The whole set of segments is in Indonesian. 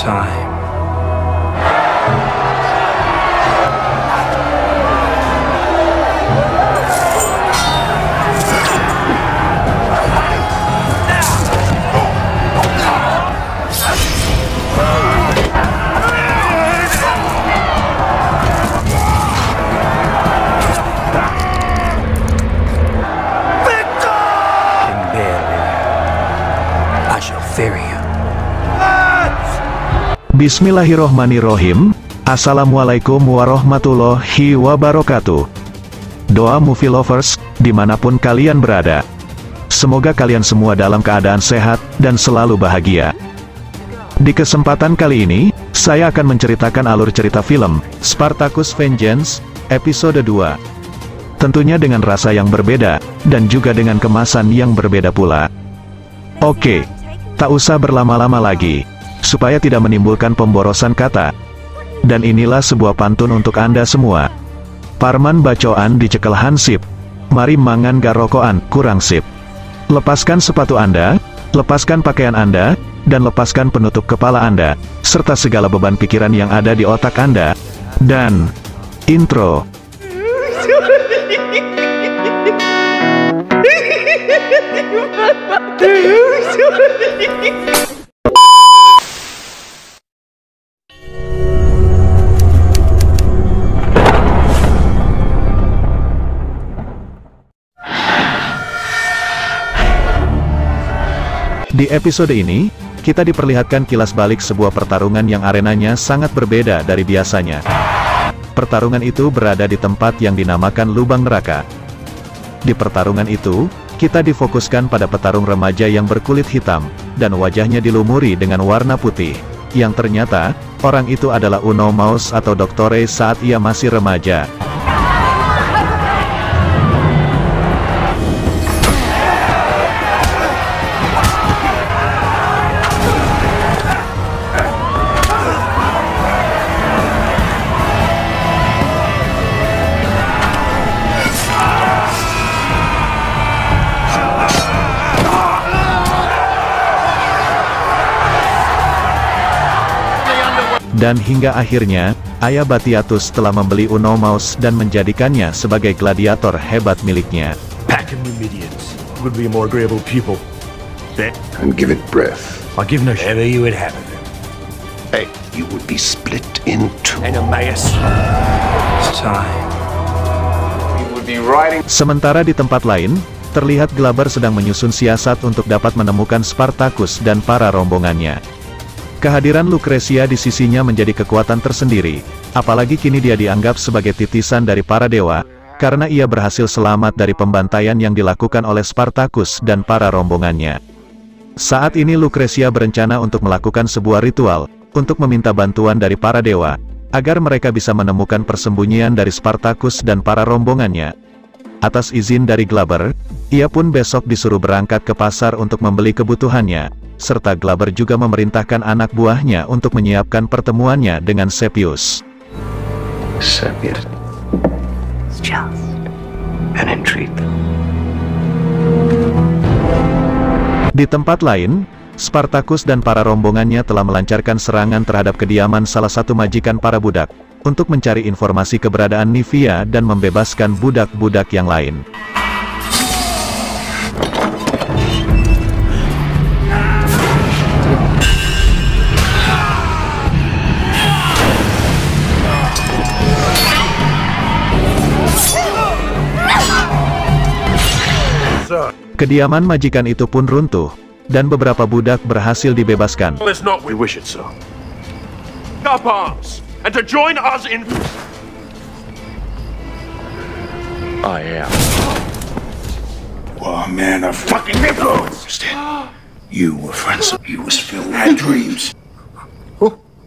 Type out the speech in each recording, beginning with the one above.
time. Bismillahirrohmanirrohim. Assalamualaikum warahmatullahi wabarakatuh. Doa movie lovers, dimanapun kalian berada. Semoga kalian semua dalam keadaan sehat dan selalu bahagia. Di kesempatan kali ini, saya akan menceritakan alur cerita film Spartacus Vengeance, episode 2. Tentunya dengan rasa yang berbeda, dan juga dengan kemasan yang berbeda pula. Oke, tak usah berlama-lama lagi, supaya tidak menimbulkan pemborosan kata. Dan inilah sebuah pantun untuk Anda semua. Parman bacoan dicekel hansip, mari mangan garokoan, kurang sip. Lepaskan sepatu Anda, lepaskan pakaian Anda, dan lepaskan penutup kepala Anda, serta segala beban pikiran yang ada di otak Anda. Dan, intro. Di episode ini, kita diperlihatkan kilas balik sebuah pertarungan yang arenanya sangat berbeda dari biasanya. Pertarungan itu berada di tempat yang dinamakan lubang neraka. Di pertarungan itu, kita difokuskan pada petarung remaja yang berkulit hitam, dan wajahnya dilumuri dengan warna putih, yang ternyata, orang itu adalah Uno Mauss atau Doktore saat ia masih remaja. Dan hingga akhirnya, Ayah Batiatus telah membeli Uno Mauss dan menjadikannya sebagai gladiator hebat miliknya. Pack Numidians would be more agreeable people. And give it breath. I'll give no shit. Whatever you would have of it. Hey, you would be split in two. And Emmaus. It's time. We would be riding. Sementara di tempat lain, terlihat Glaber sedang menyusun siasat untuk dapat menemukan Spartacus dan para rombongannya. Kehadiran Lucretia di sisinya menjadi kekuatan tersendiri, apalagi kini dia dianggap sebagai titisan dari para dewa, karena ia berhasil selamat dari pembantaian yang dilakukan oleh Spartacus dan para rombongannya. Saat ini Lucretia berencana untuk melakukan sebuah ritual, untuk meminta bantuan dari para dewa, agar mereka bisa menemukan persembunyian dari Spartacus dan para rombongannya. Atas izin dari Glaber, ia pun besok disuruh berangkat ke pasar untuk membeli kebutuhannya, serta Glaber juga memerintahkan anak buahnya untuk menyiapkan pertemuannya dengan Sepius. Sepius. It's just an intrigue. Di tempat lain, Spartacus dan para rombongannya telah melancarkan serangan terhadap kediaman salah satu majikan para budak, untuk mencari informasi keberadaan Nivea dan membebaskan budak-budak yang lain. Kediaman majikan itu pun runtuh, dan beberapa budak berhasil dibebaskan. Let's not we wish it so. Up arms, and to join us in... I am. Oh man, a fucking influence. You were friends. You was filled with dreams.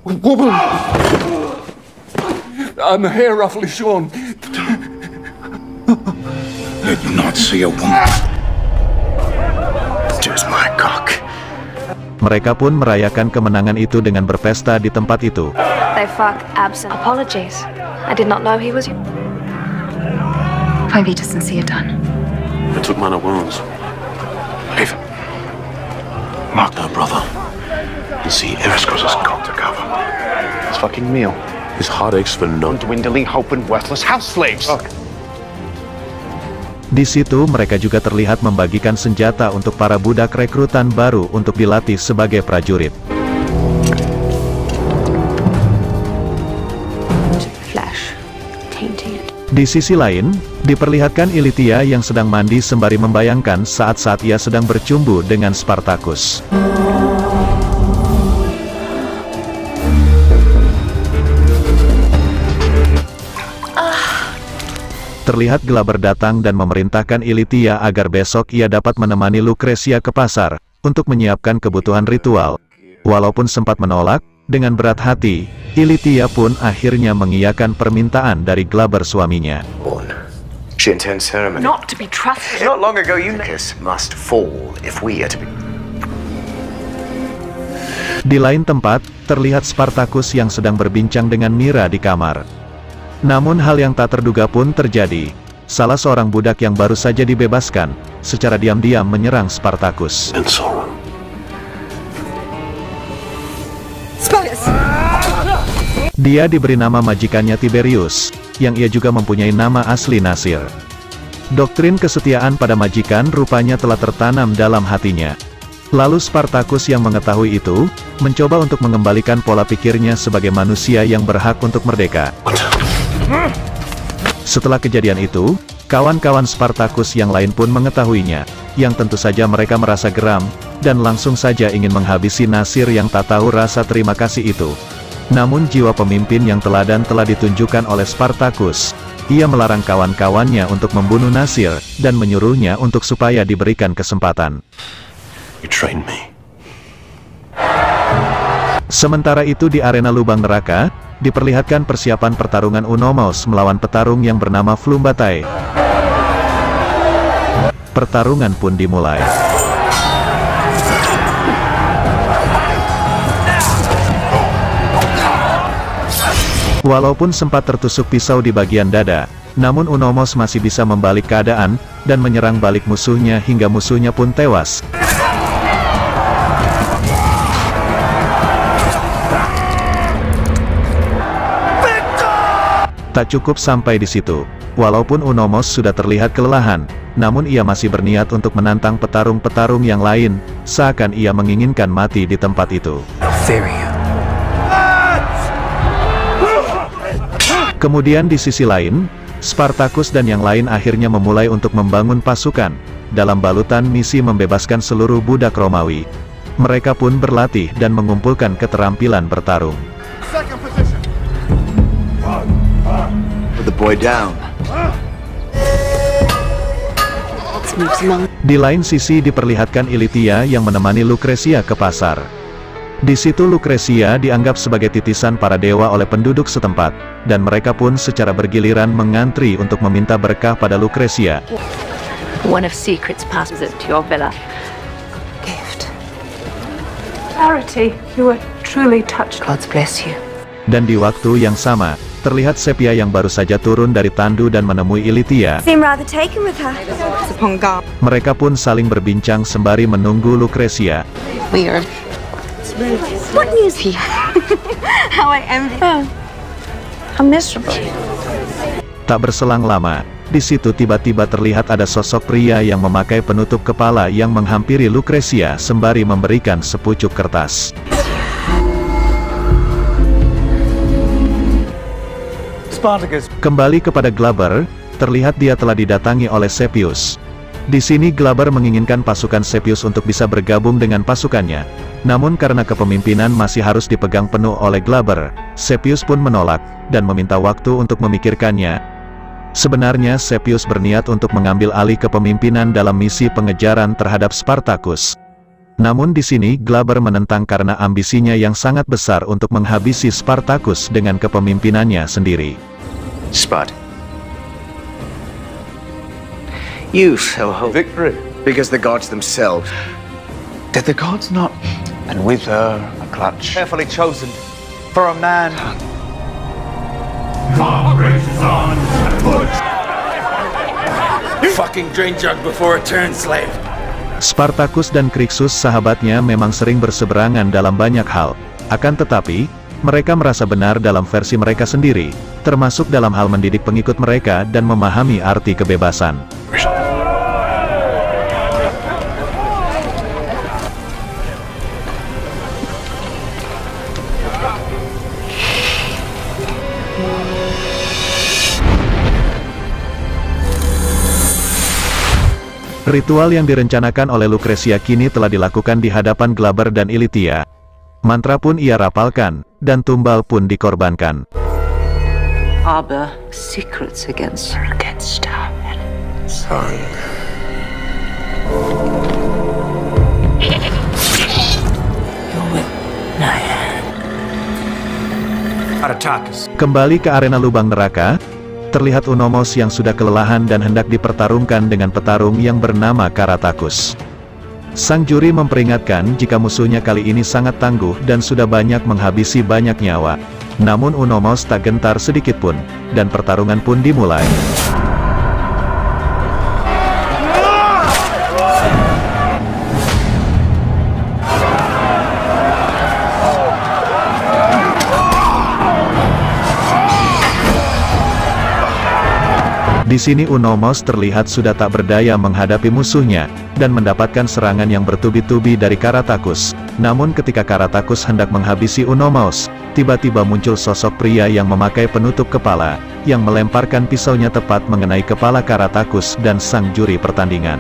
Woman! I'm a hair roughly shorn. Did you not see a woman? Just my cock. Mereka pun merayakan kemenangan itu dengan berpesta di tempat itu. They fuck absent. Apologies. I did not know he was. Maybe he doesn't see it done. I took minor wounds. Leave him. Mark her brother. And see Eriscos has got to cover. His fucking meal. His heartaches for none. Dwindling hope and worthless house slaves. Di situ mereka juga terlihat membagikan senjata untuk para budak rekrutan baru untuk dilatih sebagai prajurit. Flesh. Tainted. Di sisi lain, diperlihatkan Ilithyia yang sedang mandi sembari membayangkan saat-saat ia sedang bercumbu dengan Spartacus. Terlihat Glaber datang dan memerintahkan Ilithyia agar besok ia dapat menemani Lucretia ke pasar, untuk menyiapkan kebutuhan ritual. Walaupun sempat menolak, dengan berat hati, Ilithyia pun akhirnya mengiyakan permintaan dari Glaber suaminya. She intends ceremony. Not to be trusted. Not long ago you must fall if we are to be. Di lain tempat, terlihat Spartacus yang sedang berbincang dengan Mira di kamar. Namun hal yang tak terduga pun terjadi. Salah seorang budak yang baru saja dibebaskan, secara diam-diam menyerang Spartacus. Dia diberi nama majikannya Tiberius, yang ia juga mempunyai nama asli Nasir. Doktrin kesetiaan pada majikan rupanya telah tertanam dalam hatinya. Lalu Spartacus yang mengetahui itu, mencoba untuk mengembalikan pola pikirnya sebagai manusia yang berhak untuk merdeka. Setelah kejadian itu, kawan-kawan Spartacus yang lain pun mengetahuinya, yang tentu saja mereka merasa geram, dan langsung saja ingin menghabisi Nasir yang tak tahu rasa terima kasih itu. Namun jiwa pemimpin yang teladan telah ditunjukkan oleh Spartacus. Ia melarang kawan-kawannya untuk membunuh Nasir, dan menyuruhnya untuk supaya diberikan kesempatan. You trained me. Sementara itu di arena lubang neraka, diperlihatkan persiapan pertarungan Unomos melawan petarung yang bernama Flumbatai. Pertarungan pun dimulai. Walaupun sempat tertusuk pisau di bagian dada, namun Unomos masih bisa membalik keadaan, dan menyerang balik musuhnya hingga musuhnya pun tewas. Tak cukup sampai di situ. Walaupun Unomos sudah terlihat kelelahan, namun ia masih berniat untuk menantang petarung-petarung yang lain, seakan ia menginginkan mati di tempat itu. Kemudian di sisi lain, Spartacus dan yang lain akhirnya memulai untuk membangun pasukan, dalam balutan misi membebaskan seluruh budak Romawi. Mereka pun berlatih dan mengumpulkan keterampilan bertarung. Put the boy down. Di lain sisi diperlihatkan Ilithyia yang menemani Lucretia ke pasar. Di situ Lucretia dianggap sebagai titisan para dewa oleh penduduk setempat, dan mereka pun secara bergiliran mengantri untuk meminta berkah pada Lucretia. One of secrets passes it to your villa. Gift. Clarity, you are truly touched. God bless you. Dan di waktu yang sama, terlihat Sepia yang baru saja turun dari tandu dan menemui Ilithyia. Seem rather taken with her. Mereka pun saling berbincang sembari menunggu Lucretia. Weird. What news here? How I envy. Oh. I'm miserable. Tak berselang lama, di situ tiba-tiba terlihat ada sosok pria yang memakai penutup kepala yang menghampiri Lucretia sembari memberikan sepucuk kertas. Kembali kepada Glaber, terlihat dia telah didatangi oleh Sepius. Di sini Glaber menginginkan pasukan Sepius untuk bisa bergabung dengan pasukannya. Namun karena kepemimpinan masih harus dipegang penuh oleh Glaber, Sepius pun menolak, dan meminta waktu untuk memikirkannya. Sebenarnya Sepius berniat untuk mengambil alih kepemimpinan dalam misi pengejaran terhadap Spartacus. Namun di sini Glaber menentang karena ambisinya yang sangat besar untuk menghabisi Spartacus dengan kepemimpinannya sendiri. Spud. You so hope Victory. because the gods themselves. Did the gods not? And with her a clutch. Carefully chosen. For a man. Fucking drain jug before it turns slave. Spartacus dan Crixus sahabatnya memang sering berseberangan dalam banyak hal. Akan tetapi, Mereka merasa benar dalam versi mereka sendiri, termasuk dalam hal mendidik pengikut mereka dan memahami arti kebebasan. Ritual yang direncanakan oleh Lucretia kini telah dilakukan di hadapan Glaber dan Ilithyia. Mantra pun ia rapalkan, dan tumbal pun dikorbankan. Harbor secrets against our Son. Kembali ke arena lubang neraka, terlihat Unomos yang sudah kelelahan dan hendak dipertarungkan dengan petarung yang bernama Karatakus. Sang juri memperingatkan jika musuhnya kali ini sangat tangguh dan sudah banyak menghabisi banyak nyawa. Namun Unomos tak gentar sedikitpun, dan pertarungan pun dimulai. Di sini Unomos terlihat sudah tak berdaya menghadapi musuhnya, dan mendapatkan serangan yang bertubi-tubi dari Karatakus. Namun ketika Karatakus hendak menghabisi Unomos, tiba-tiba muncul sosok pria yang memakai penutup kepala, yang melemparkan pisaunya tepat mengenai kepala Karatakus dan sang juri pertandingan.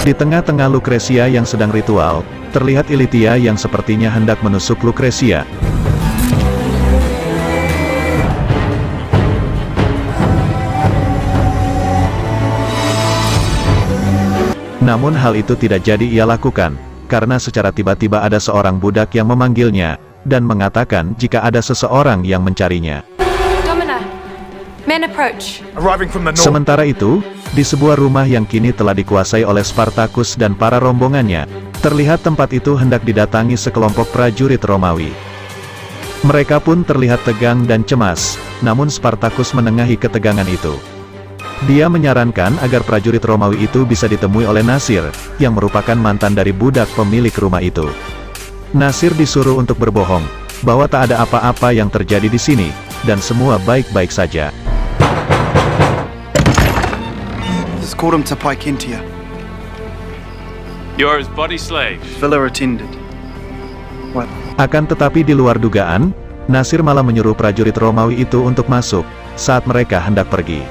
Di tengah-tengah Lucretia yang sedang ritual, terlihat Ilithyia yang sepertinya hendak menusuk Lucretia. Namun hal itu tidak jadi ia lakukan, karena secara tiba-tiba ada seorang budak yang memanggilnya, dan mengatakan jika ada seseorang yang mencarinya. Men approach. Sementara itu, di sebuah rumah yang kini telah dikuasai oleh Spartacus dan para rombongannya, terlihat tempat itu hendak didatangi sekelompok prajurit Romawi. Mereka pun terlihat tegang dan cemas, namun Spartacus menengahi ketegangan itu. Dia menyarankan agar prajurit Romawi itu bisa ditemui oleh Nasir, yang merupakan mantan dari budak pemilik rumah itu. Nasir disuruh untuk berbohong, bahwa tak ada apa-apa yang terjadi di sini, dan semua baik-baik saja. You're his body slave. Akan tetapi di luar dugaan, Nasir malah menyuruh prajurit Romawi itu untuk masuk, saat mereka hendak pergi.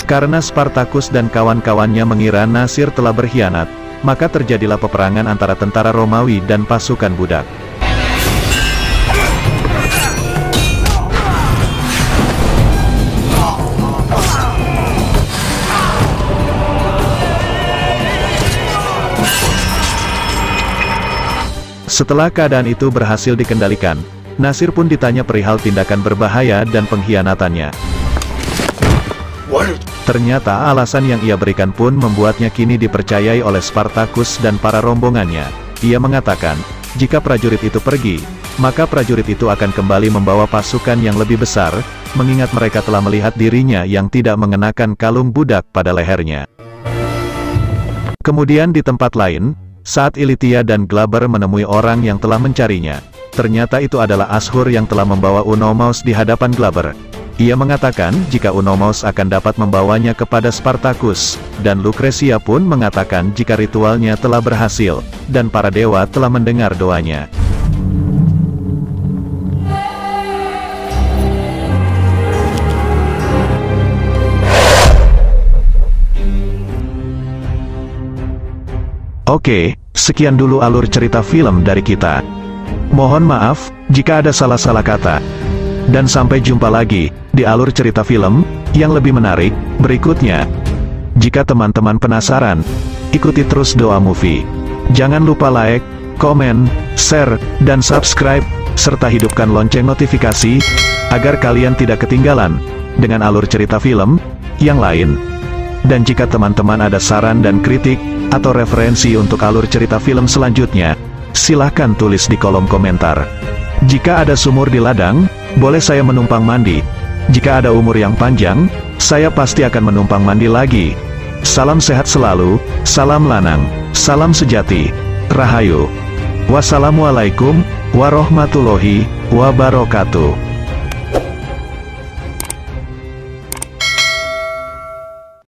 Karena Spartacus dan kawan-kawannya mengira Nasir telah berkhianat, maka terjadilah peperangan antara tentara Romawi dan pasukan budak. Setelah keadaan itu berhasil dikendalikan, Nasir pun ditanya perihal tindakan berbahaya dan pengkhianatannya. Ternyata alasan yang ia berikan pun membuatnya kini dipercayai oleh Spartacus dan para rombongannya. Ia mengatakan, jika prajurit itu pergi, maka prajurit itu akan kembali membawa pasukan yang lebih besar, mengingat mereka telah melihat dirinya yang tidak mengenakan kalung budak pada lehernya. Kemudian di tempat lain, saat Ilithyia dan Glaber menemui orang yang telah mencarinya, ternyata itu adalah Ashur yang telah membawa Unomos di hadapan Glaber. Ia mengatakan jika Unomos akan dapat membawanya kepada Spartacus, dan Lucretia pun mengatakan jika ritualnya telah berhasil, dan para dewa telah mendengar doanya. Oke, sekian dulu alur cerita film dari kita. Mohon maaf, jika ada salah-salah kata. Dan sampai jumpa lagi, di alur cerita film, yang lebih menarik, berikutnya. Jika teman-teman penasaran, ikuti terus Doa Movie. Jangan lupa like, komen, share, dan subscribe, serta hidupkan lonceng notifikasi, agar kalian tidak ketinggalan, dengan alur cerita film, yang lain. Dan jika teman-teman ada saran dan kritik, atau referensi untuk alur cerita film selanjutnya, Silahkan tulis di kolom komentar. Jika ada sumur di ladang, boleh saya menumpang mandi. Jika ada umur yang panjang, saya pasti akan menumpang mandi lagi. Salam sehat selalu, salam lanang, salam sejati, Rahayu. Wassalamualaikum warahmatullahi wabarakatuh.